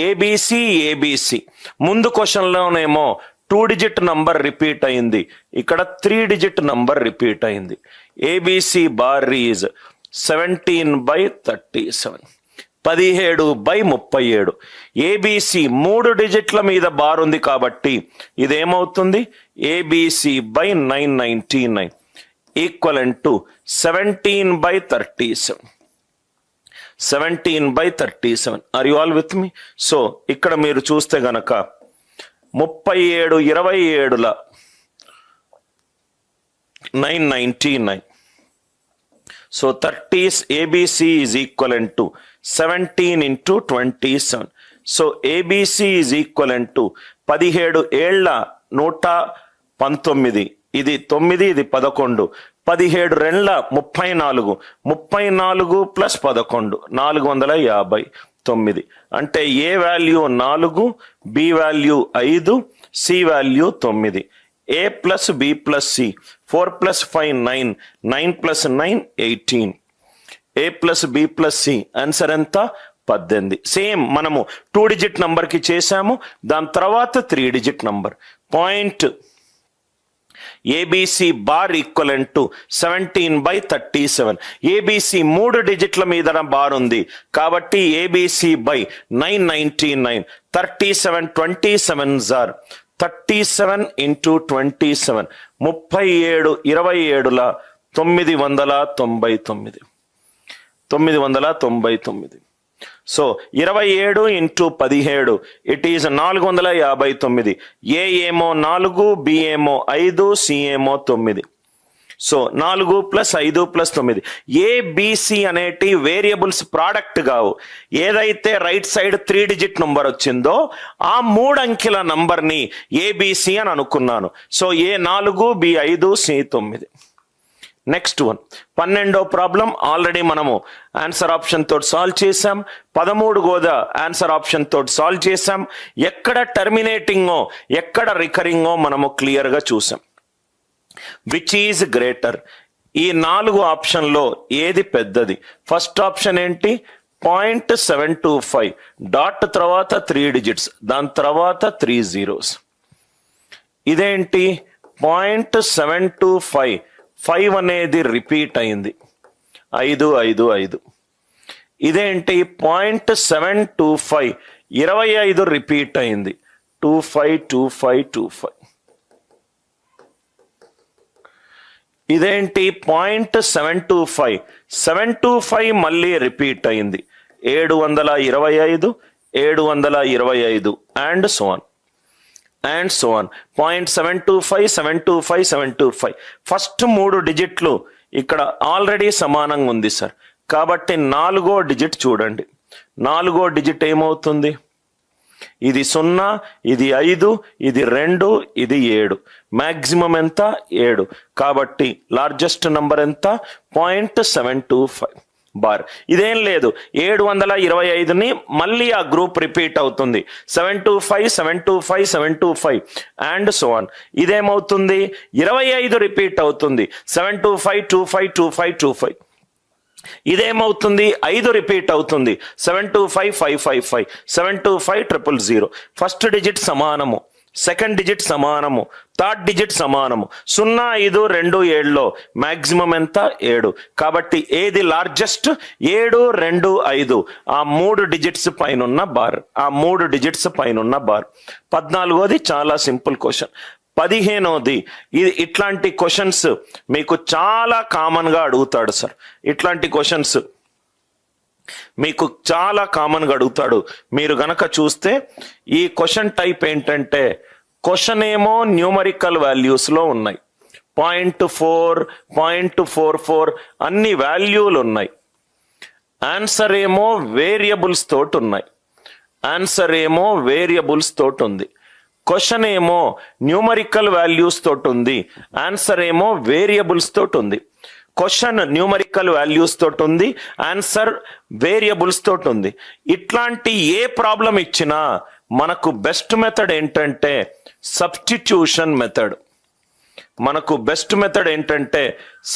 ABC ముందు క్వశ్చన్లోనేమో 2 digit number repeat అయింది, ఇక్కడ 3 డిజిట్ నంబర్ రిపీట్ అయింది. ABC bar is 17/37, 17/37. ఏబిసి 3 డిజిట్ల మీద బార్ ఉంది కాబట్టి ఇదేమవుతుంది, ABC by 999 equivalent to 17/37. 17/37. Are you all with me? So ఇక్కడ మీరు చూస్తే గనక 37 27ల 999. So 30 ABC is equivalent to 17 into 27. So ABC is equivalent to 17 ఏళ్ల 119, ఇది 9, ఇది 11, 17 రెండ్ల 34, 34 ప్లస్ 11 459. అంటే A value 4, B value 5, C value 9. A plus B plus C 4 + 5 9, 9 + 9 18. A plus B plus C answer ఎంత, 18. సేమ్ మనము 2 డిజిట్ నంబర్కి చేసాము, దాని తర్వాత 3 digit number. Point ABC bar equivalent to 17/37. ABC 3 డిజిట్ల మీద బార్ ఉంది కాబట్టి ABC by 999. 37 27s are 37 into 27, 37 27ల 999. 999. So 27 into 17 it is 459. A ఏమో 4, బి ఏమో 5, సి ఏమో 9. సో 4 + 5 + 9. ఏబిసి అనేటి వేరియబుల్స్ ప్రోడక్ట్ కావు. ఏదైతే రైట్ సైడ్ 3 డిజిట్ నంబర్ వచ్చిందో ఆ 3 అంకెల నంబర్ని ఏబిసి అని అనుకున్నాను. So A 4, B 5, C 9. Next one 12వ ప్రాబ్లం ఆల్రెడీ మనము ఆన్సర్ ఆప్షన్ తోటి సాల్వ్ చేసాం. 13 గోదా ఆన్సర్ ఆప్షన్ తోటి సాల్వ్ చేసాం. ఎక్కడ టర్మినేటింగో ఎక్కడ రికరింగో మనము క్లియర్గా చూసాం. Which is greater? ఈ 4 ఆప్షన్లో ఏది పెద్దది? ఫస్ట్ ఆప్షన్ ఏంటి, 0.725 డాట్ తర్వాత 3 డిజిట్స్, దాని తర్వాత 3 zeros. ఇదేంటి 0.725, 5 అనేది రిపీట్ అయింది, 5 5 5. ఇదేంటి 0.725, 25 రిపీట్ అయింది, 25 25 25. ఇదేంటి 0.725, 725 మళ్ళీ రిపీట్ అయింది, 725 725 అండ్ సో ఆన్. 0.725 725 725. ఫస్ట్ 3 డిజిట్లు ఇక్కడ ఆల్రెడీ సమానంగా ఉంది సార్, కాబట్టి 4వ డిజిట్ చూడండి. 4వ డిజిట్ ఏమవుతుంది, ఇది 0, ఇది 5, ఇది 2, ఇది 7. మ్యాక్సిమం ఎంత, 7. కాబట్టి లార్జెస్ట్ నంబర్ ఎంత, 0.725 బార్. ఇదేం లేదు, 725ని మళ్ళీ ఆ గ్రూప్ రిపీట్ అవుతుంది, 725 725 725 అండ్ సో ఆన్. ఇదేమవుతుంది, 25 రిపీట్ అవుతుంది, 725 25 25 25. ఇదేమవుతుంది, 5 రిపీట్ అవుతుంది, 725 555 725 000. ఫస్ట్ డిజిట్ సమానము, సెకండ్ డిజిట్ సమానము, థర్డ్ డిజిట్ సమానము. 0 5 2 7లో మ్యాక్సిమం ఎంత, 7. కాబట్టి ఏది లార్జెస్ట్, 7 2 5, ఆ 3 డిజిట్స్ పైన ఉన్న బార్, ఆ 3 డిజిట్స్ పైన ఉన్న బార్. 14వది చాలా సింపుల్ క్వశ్చన్. 15వది ఇది ఇట్లాంటి క్వశ్చన్స్ మీకు చాలా కామన్గా అడుగుతాడు సార్. ఇట్లాంటి క్వశ్చన్స్ మీకు చాలా కామన్గా అడుగుతాడు. మీరు గనక చూస్తే ఈ క్వశ్చన్ టైప్ ఏంటంటే, క్వశ్చన్ ఏమో న్యూమరికల్ వాల్యూస్లో ఉన్నాయి, 0.4 0.44 అన్ని వాల్యూలు ఉన్నాయి. ఆన్సర్ ఏమో వేరియబుల్స్ తోటి ఉన్నాయి, ఆన్సర్ ఏమో వేరియబుల్స్ తోటి ఉంది. క్వశ్చన్ ఏమో న్యూమరికల్ వాల్యూస్ తోటి ఉంది, ఆన్సర్ ఏమో వేరియబుల్స్ తోటి ఉంది. క్వశ్చన్ న్యూమరికల్ వాల్యూస్ తోటి ఉంది, ఆన్సర్ వేరియబుల్స్ తోటి ఉంది. ఇట్లాంటి ఏ ప్రాబ్లం ఇచ్చినా మనకు బెస్ట్ మెథడ్ ఏంటంటే సబ్స్టిట్యూషన్ మెథడ్. మనకు బెస్ట్ మెథడ్ ఏంటంటే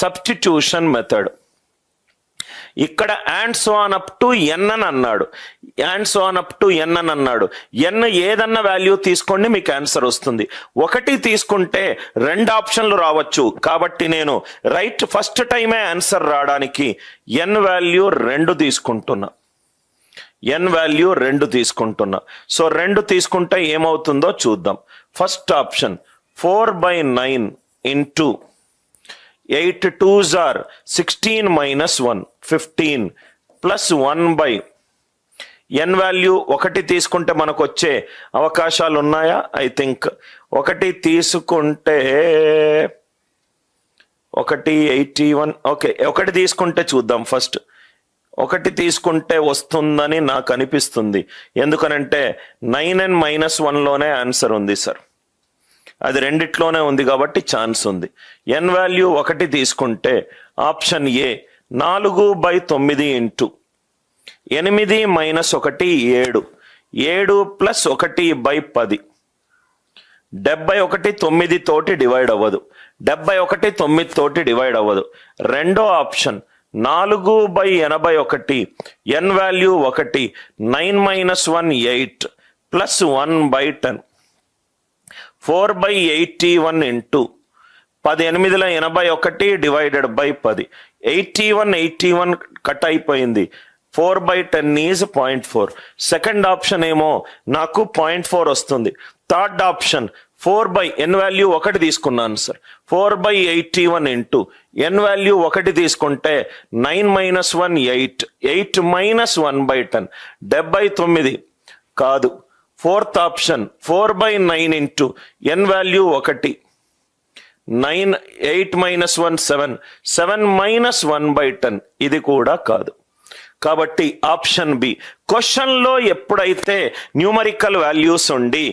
సబ్స్టిట్యూషన్ మెథడ్. ఇక్కడ and so on up to N అని అన్నాడు, and so on up to N అని అన్నాడు. ఎన్ ఏదన్నా వాల్యూ తీసుకోండి మీకు ఆన్సర్ వస్తుంది. 1 తీసుకుంటే 2 ఆప్షన్లు రావచ్చు, కాబట్టి నేను రైట్ ఫస్ట్ టైమే ఆన్సర్ రావడానికి ఎన్ వాల్యూ 2 తీసుకుంటున్నా. ఎన్ వాల్యూ 2 తీసుకుంటున్నా. సో 2 తీసుకుంటే ఏమవుతుందో చూద్దాం. First option 4/9 into 8 2s are 16 minus 1 15 plus 1 N value 1 తీసుకుంటే మనకు వచ్చే అవకాశాలు ఉన్నాయా? ఐ థింక్ 1 తీసుకుంటే 181. ఓకే, 1 తీసుకుంటే చూద్దాం. ఫస్ట్ 1 తీసుకుంటే వస్తుందని నాకు అనిపిస్తుంది. ఎందుకనంటే 9n-1లోనే ఆన్సర్ ఉంది సార్, అది రెండిట్లోనే ఉంది కాబట్టి ఛాన్స్ ఉంది. ఎన్ వాల్యూ 1 తీసుకుంటే ఆప్షన్ ఏ 4/9 ఇంటూ 8 - 1 7 7 ప్లస్ 1/10 71 9 తోటి డివైడ్ అవ్వదు, 71 9 తోటి డివైడ్ అవ్వదు. రెండో option 4/81 N value 1 9 - 1 8 plus 1/10 4/81 into 18/81 divided by 10 81 cut అయిపోయింది. 4/10 ఈజ్ 0.4. సెకండ్ ఆప్షన్ ఏమో నాకు 0.4 వస్తుంది. థర్డ్ ఆప్షన్ 4 ఎన్ వాల్యూ 1 తీసుకున్నాను సార్. 4/81 ఇంటూ ఎన్ వాల్యూ 1 తీసుకుంటే 9 - 1 8 8 - 1/10 79 కాదు. ఫోర్త్ ఆప్షన్ 4/9 ఇంటూ ఎన్ వాల్యూ 1 9 8 - 1 7 7 - 1/10 ఇది కూడా కాదు. కాబట్టి ఆప్షన్ బి. క్వశ్చన్లో ఎప్పుడైతే న్యూమరికల్ వాల్యూస్ ఉండి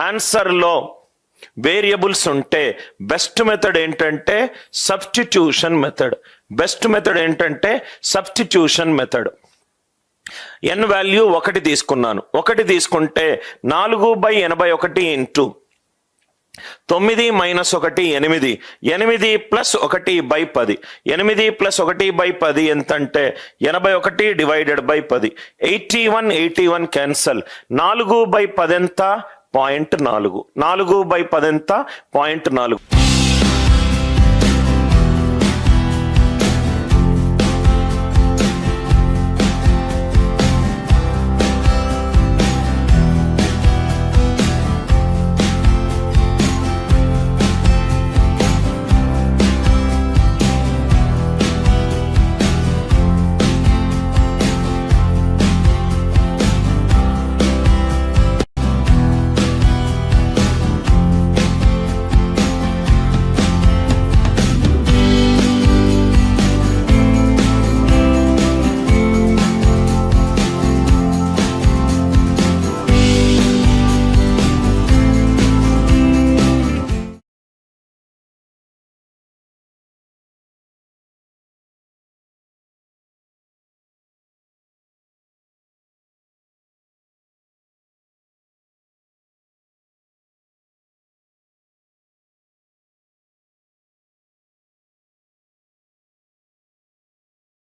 ఆన్సర్లో వేరియబుల్స్ ఉంటే బెస్ట్ మెథడ్ ఏంటంటే సబ్స్టిట్యూషన్ మెథడ్. బెస్ట్ మెథడ్ ఏంటంటే సబ్స్టిట్యూషన్ మెథడ్. ఎన్ వాల్యూ 1 తీసుకున్నాను. 1 తీసుకుంటే 4/81 ఇంటూ 9 - 1 8 8 ప్లస్ 1/10 8 ప్లస్ 1/10 ఎంత అంటే 81 డివైడెడ్ బై 10 81 క్యాన్సల్. 4/10 ఎంత? 0.4. 4/10 ఎంత? 0.4.